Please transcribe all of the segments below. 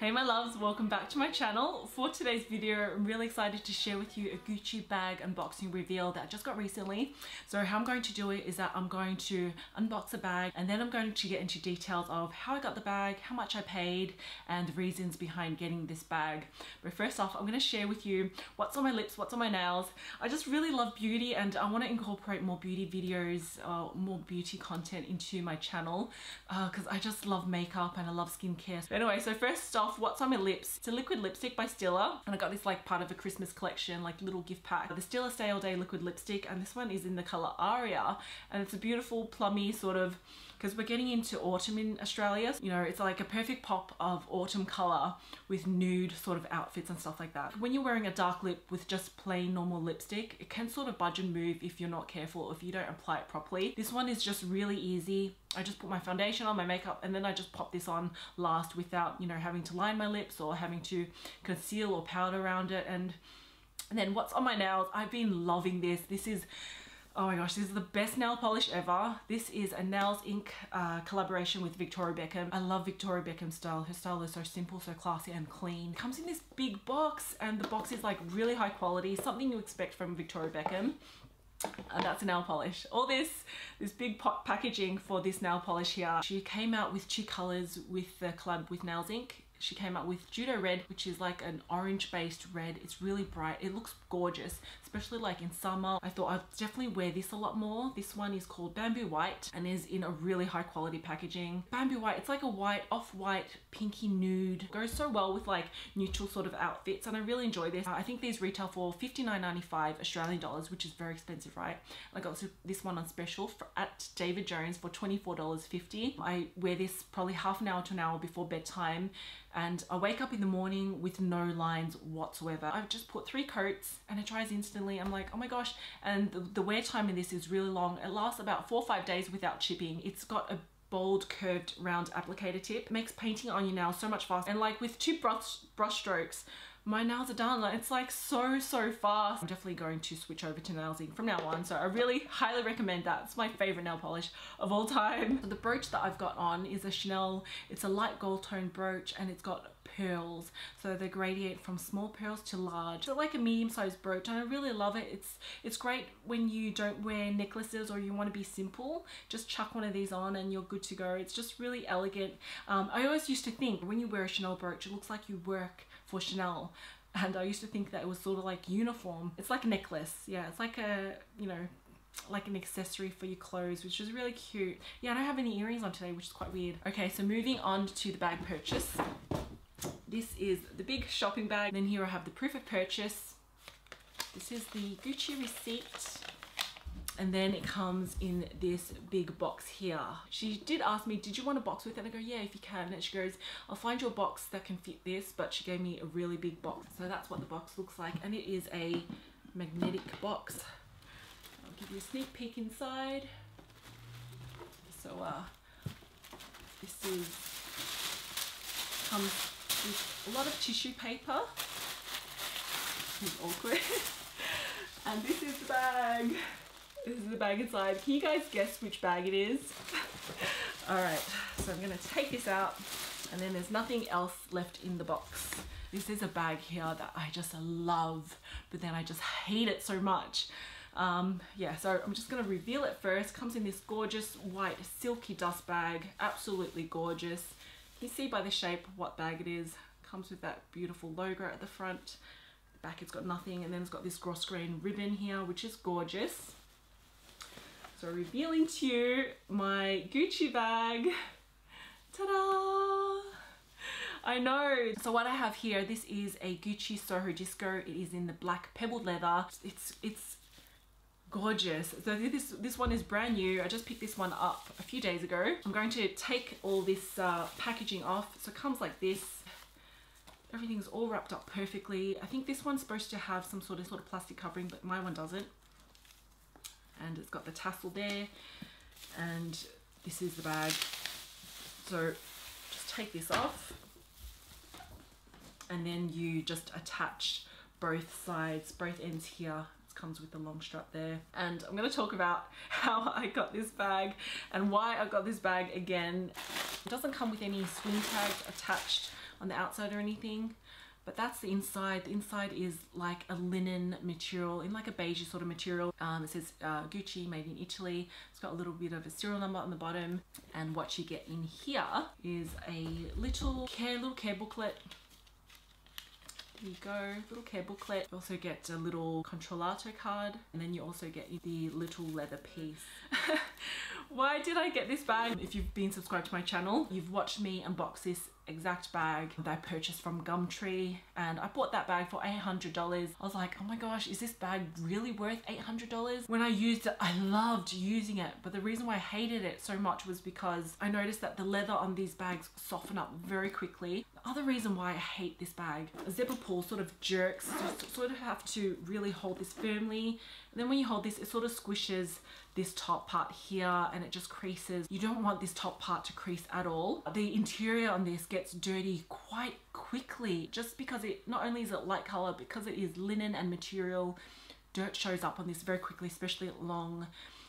Hey my loves, welcome back to my channel. For today's video, I'm really excited to share with you a Gucci bag unboxing reveal that I just got recently. So how I'm going to do it is that I'm going to unbox a bag and then I'm going to get into details of how I got the bag, how much I paid, and the reasons behind getting this bag. But first off, I'm going to share with you what's on my lips, what's on my nails. I just really love beauty and I want to incorporate more beauty videos, more beauty content into my channel because I just love makeup and I love skincare. But anyway, so first off, what's on my lips? It's a liquid lipstick by Stila, and I got this like part of a Christmas collection, like little gift pack. The Stila Stay All Day liquid lipstick, and this one is in the color Aria, and it's a beautiful plummy sort of, because we're getting into autumn in Australia, you know, it's like a perfect pop of autumn color with nude sort of outfits and stuff like that. When you're wearing a dark lip with just plain normal lipstick, it can sort of budge and move if you're not careful or if you don't apply it properly. This one is just really easy. I just put my foundation on, my makeup, and then I just pop this on last without, you know, having to line my lips or having to conceal or powder around it. And then what's on my nails? I've been loving this. This is, oh my gosh, this is the best nail polish ever. This is a Nails Inc. Collaboration with Victoria Beckham. I love Victoria Beckham's style. Her style is so simple, so classy and clean. It comes in this big box and the box is like really high quality, something you expect from Victoria Beckham. And that's a nail polish. All this big packaging for this nail polish here. She came out with two colors with the collab with Nails Inc. She came out with Judo Red, which is like an orange based red. It's really bright. It looks gorgeous, especially like in summer. I thought I'd definitely wear this a lot more. This one is called Bamboo White and is in a really high quality packaging. Bamboo White, it's like a white, off-white, pinky nude. Goes so well with like neutral sort of outfits and I really enjoy this. I think these retail for $59.95 Australian dollars, which is very expensive, right? I got this one on special at David Jones for $24.50. I wear this probably half an hour to an hour before bedtime, and I wake up in the morning with no lines whatsoever. I've just put 3 coats and it dries instantly. I'm like, oh my gosh. And the wear time in this is really long. It lasts about 4 or 5 days without chipping. It's got a bold curved round applicator tip. It makes painting on your nails so much faster. And like with 2 brush strokes, my nails are done. It's like so fast. I'm definitely going to switch over to Nails Inc. from now on. So I really highly recommend that. It's my favorite nail polish of all time. So the brooch that I've got on is a Chanel. It's a light gold tone brooch and it's got pearls. So they gradiate from small pearls to large. So like a medium sized brooch and I really love it. It's great when you don't wear necklaces or you want to be simple. Just chuck one of these on and you're good to go. It's just really elegant. I always used to think when you wear a Chanel brooch, it looks like you work for Chanel. And I used to think that it was sort of like uniform. It's like a necklace. Yeah, it's like a, you know, like an accessory for your clothes, which is really cute. Yeah, I don't have any earrings on today, which is quite weird. Okay, so moving on to the bag purchase. This is the big shopping bag. Then here I have the proof of purchase. This is the Gucci receipt. And then it comes in this big box here. She did ask me, did you want a box with it? And I go, yeah, if you can. And she goes, I'll find you a box that can fit this, but she gave me a really big box. So that's what the box looks like. And it is a magnetic box. I'll give you a sneak peek inside. So this comes with a lot of tissue paper. It's awkward. And this is the bag. This is the bag inside. Can you guys guess which bag it is? All right, so I'm gonna take this out and then there's nothing else left in the box. This is a bag here that I just love, but then I just hate it so much. Yeah, so I'm just gonna reveal it first. It comes in this gorgeous white silky dust bag, absolutely gorgeous. You see by the shape what bag it is. It comes with that beautiful logo at the front. The back it's got nothing, and then it's got this gross grain ribbon here, which is gorgeous. So revealing to you my Gucci bag. Ta-da! I know. So what I have here, this is a GUCCI Soho Disco. It is in the black pebbled leather. It's gorgeous. So this one is brand new. I just picked this one up a few days ago. I'm going to take all this packaging off. So it comes like this. Everything's all wrapped up perfectly. I think this one's supposed to have some sort of plastic covering, but my one doesn't. And it's got the tassel there, and this is the bag. So just take this off and then you just attach both sides, both ends here. It comes with the long strap there. And I'm going to talk about how I got this bag and why I got this bag again. It doesn't come with any swing tags attached on the outside or anything. But that's the inside. The inside is like a linen material, in like a beige sort of material. It says Gucci, made in Italy. It's got a little bit of a serial number on the bottom. And what you get in here is a little care booklet. There you go, little care booklet. You also get a little controllato card, and then you also get the little leather piece. Why did I get this bag? If you've been subscribed to my channel, you've watched me unbox this exact bag that I purchased from Gumtree, and I bought that bag for $800. I was like, oh my gosh, is this bag really worth $800? When I used it, I loved using it, but the reason why I hated it so much was because I noticed that the leather on these bags soften up very quickly. The other reason why I hate this bag, a zipper pull sort of jerks, so you sort of have to really hold this firmly, and then when you hold this, it sort of squishes this top part here and it just creases. You don't want this top part to crease at all. The interior on this gets dirty quite quickly, just because it, not only is it light color, because it is linen and material, dirt shows up on this very quickly, especially along,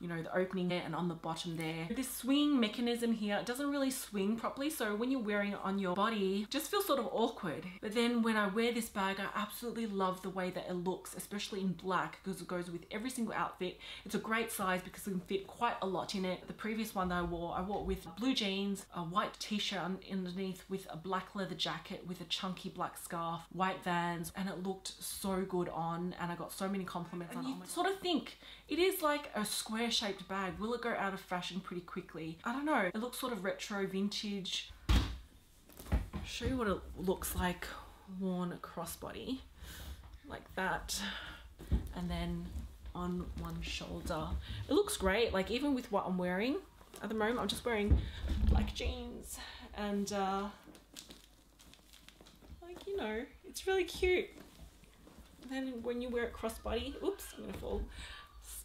you know, the opening there and on the bottom there. This swing mechanism here, it doesn't really swing properly, so when you're wearing it on your body, it just feels sort of awkward. But then when I wear this bag, I absolutely love the way that it looks, especially in black, because it goes with every single outfit. It's a great size because it can fit quite a lot in it. The previous one that I wore with blue jeans, a white t-shirt underneath with a black leather jacket with a chunky black scarf, white Vans, and it looked so good on, and I got so many compliments on it. You sort of think it is like a square shaped bag. Will it go out of fashion pretty quickly? I don't know. It looks sort of retro, vintage. I'll show you what it looks like worn crossbody, like that, and then on one shoulder. It looks great, like even with what I'm wearing at the moment. I'm just wearing black jeans and like, you know, it's really cute. And then when you wear it crossbody, oops, I'm gonna fall.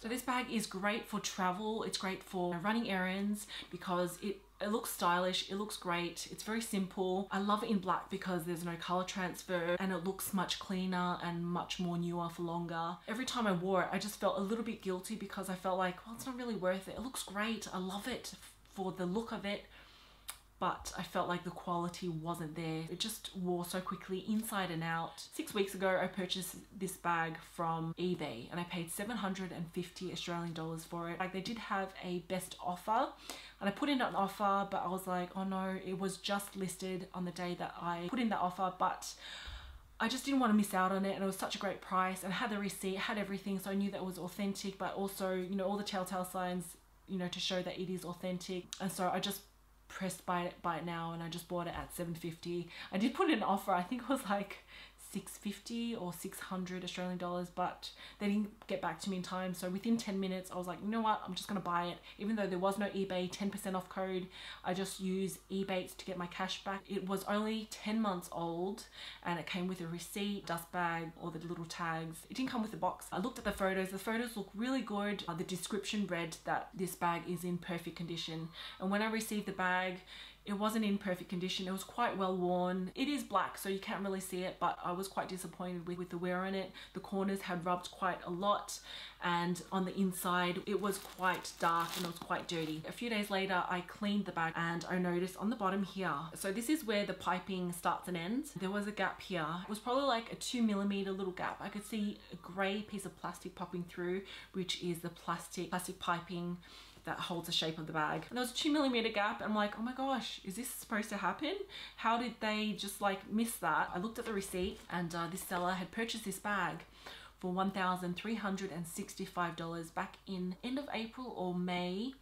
So this bag is great for travel. It's great for running errands because it looks stylish, it looks great, it's very simple. I love it in black because there's no color transfer and it looks much cleaner and much more newer for longer. Every time I wore it, I just felt a little bit guilty because I felt like, well, it's not really worth it. It looks great, I love it for the look of it, but I felt like the quality wasn't there. It just wore so quickly inside and out. 6 weeks ago, I purchased this bag from eBay and I paid 750 Australian dollars for it. Like, they did have a best offer and I put in an offer, but I was like, oh no, it was just listed on the day that I put in the offer, but I just didn't want to miss out on it, and it was such a great price, and I had the receipt, had everything, so I knew that it was authentic, but also, you know, all the telltale signs, you know, to show that it is authentic. And so I just pressed buy it now, and I just bought it at $750. I did put in an offer, I think it was like $650 or 600 Australian dollars, but they didn't get back to me in time. So within 10 minutes, I was like, you know what, I'm just gonna buy it. Even though there was no eBay 10% off code, I just used eBay to get my cash back. It was only 10 months old and it came with a receipt, dust bag, all the little tags. It didn't come with a box. I looked at the photos look really good. The description read that this bag is in perfect condition. And when I received the bag, it wasn't in perfect condition. It was quite well worn. It is black, so you can't really see it, but I was quite disappointed with the wear on it. The corners had rubbed quite a lot, and on the inside, it was quite dark and it was quite dirty. A few days later, I cleaned the bag and I noticed on the bottom here, so this is where the piping starts and ends. There was a gap here. It was probably like a 2mm little gap. I could see a grey piece of plastic popping through, which is the plastic piping that holds the shape of the bag. And there was a 2mm gap, and I'm like, oh my gosh, is this supposed to happen? How did they just like miss that? I looked at the receipt, and this seller had purchased this bag for $1,365 back in end of April or May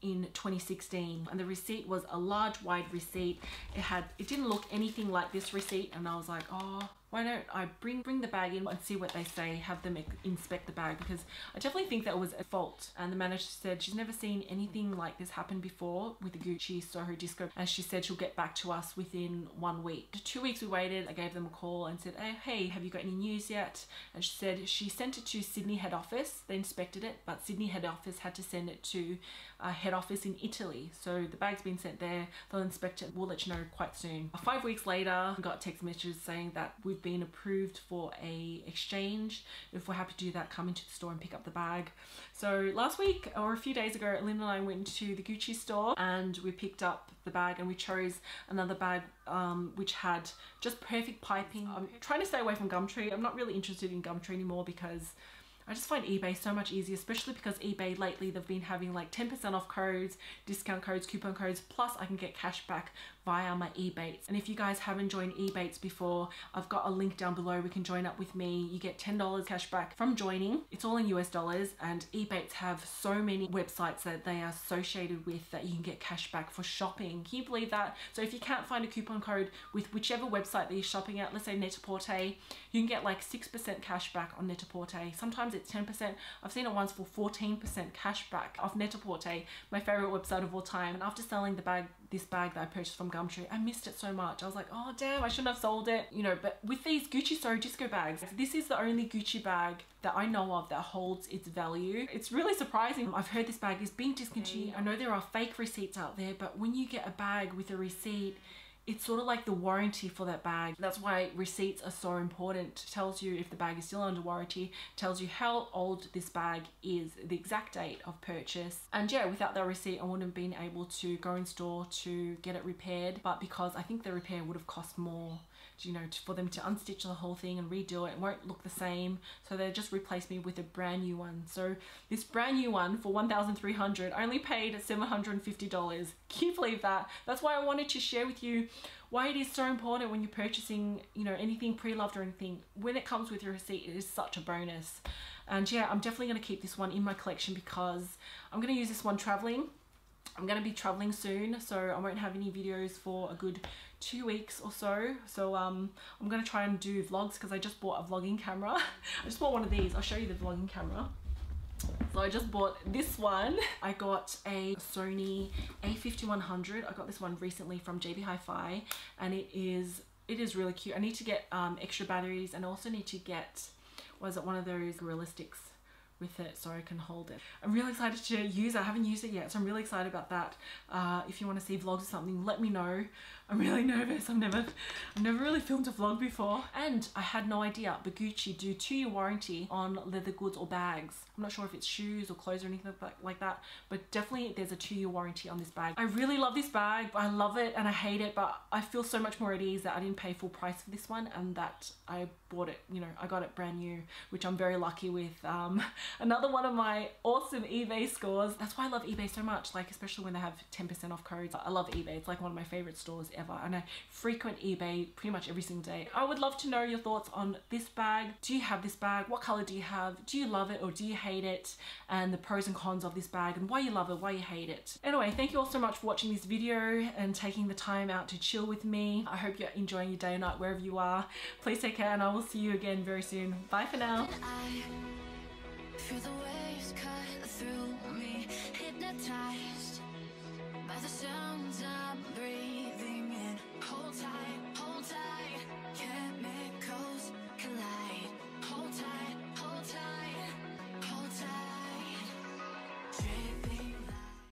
in 2016, and the receipt was a large wide receipt. It didn't look anything like this receipt, and I was like, oh, why don't I bring the bag in and see what they say, have them inspect the bag, because I definitely think that was a fault. And the manager said she's never seen anything like this happen before with the GUCCI Soho Disco, and she said she'll get back to us within 1 week. 2 weeks we waited. I gave them a call and said, hey, have you got any news yet? And she said she sent it to Sydney head office. They inspected it, but Sydney head office had to send it to head office in Italy. So the bag's been sent there. They'll inspect it. We'll let you know quite soon. 5 weeks later, I got text messages saying that we've we've been approved for a exchange. If we're happy to do that, come into the store and pick up the bag. So last week or a few days ago, Lynn and I went to the GUCCI store and we picked up the bag, and we chose another bag which had just perfect piping. I'm trying to stay away from Gumtree. I'm not really interested in Gumtree anymore because I just find eBay so much easier, especially because eBay lately they've been having like 10% off codes, discount codes, coupon codes, plus I can get cash back via my Ebates. And if you guys haven't joined Ebates before, I've got a link down below. We can join up with me. You get $10 cash back from joining. It's all in US dollars, and Ebates have so many websites that they are associated with that you can get cash back for shopping. Can you believe that? So if you can't find a coupon code with whichever website that you're shopping at, let's say Net-a-Porter, you can get like 6% cash back on Net-a-Porter. Sometimes it's 10%. I've seen it once for 14% cash back off Net-a-Porter, my favorite website of all time. And after selling this bag that I purchased from Gumtree, I missed it so much. I was like, oh damn, I shouldn't have sold it, you know. But with these GUCCI Soho Disco bags, this is the only Gucci bag that I know of that holds its value. It's really surprising. I've heard this bag is being discontinued. I know there are fake receipts out there, but when you get a bag with a receipt, it's sort of like the warranty for that bag. That's why receipts are so important. It tells you if the bag is still under warranty, tells you how old this bag is, the exact date of purchase. And yeah, without that receipt, I wouldn't have been able to go in store to get it repaired. But because I think the repair would have cost more, you know, for them to unstitch the whole thing and redo it, won't look the same, so they just replaced me with a brand new one. So this brand new one for $1,300, I only paid $750. Can you believe that? That's why I wanted to share with you why it is so important when you're purchasing, you know, anything pre-loved or anything. When it comes with your receipt, it is such a bonus. And yeah, I'm definitely going to keep this one in my collection because I'm going to use this one traveling. I'm going to be traveling soon, so I won't have any videos for a good 2 weeks or so. So I'm going to try and do vlogs because I just bought a vlogging camera. I just bought one of these. I'll show you the vlogging camera. So I just bought this one. I got a Sony a5100. I got this one recently from JB Hi-Fi, and it is really cute. I need to get extra batteries, and I also need to get, one of those Gorilla Sticks with it so I can hold it. I'm really excited to use it. I haven't used it yet, so I'm really excited about that. If you want to see vlogs or something, let me know. I'm really nervous. I've never really filmed a vlog before. And I had no idea, but Gucci do 2-year warranty on leather goods or bags. I'm not sure if it's shoes or clothes or anything like that, but definitely there's a 2-year warranty on this bag. I really love this bag. I love it and I hate it, but I feel so much more at ease that I didn't pay full price for this one and that I bought it, you know, I got it brand new, which I'm very lucky with. Another one of my awesome eBay scores. That's why I love eBay so much, like especially when they have 10% off codes. I love eBay. It's like one of my favorite stores ever, and I frequent eBay pretty much every single day. I would love to know your thoughts on this bag. Do you have this bag? What color do you have? Do you love it or do you hate it? And the pros and cons of this bag and why you love it, why you hate it. Anyway, thank you all so much for watching this video and taking the time out to chill with me. I hope you're enjoying your day or night wherever you are. Please take care and I will see you again very soon. Bye for now. Feel the waves cut through me, hypnotized by the sounds I'm breathing in. Hold tight, can't make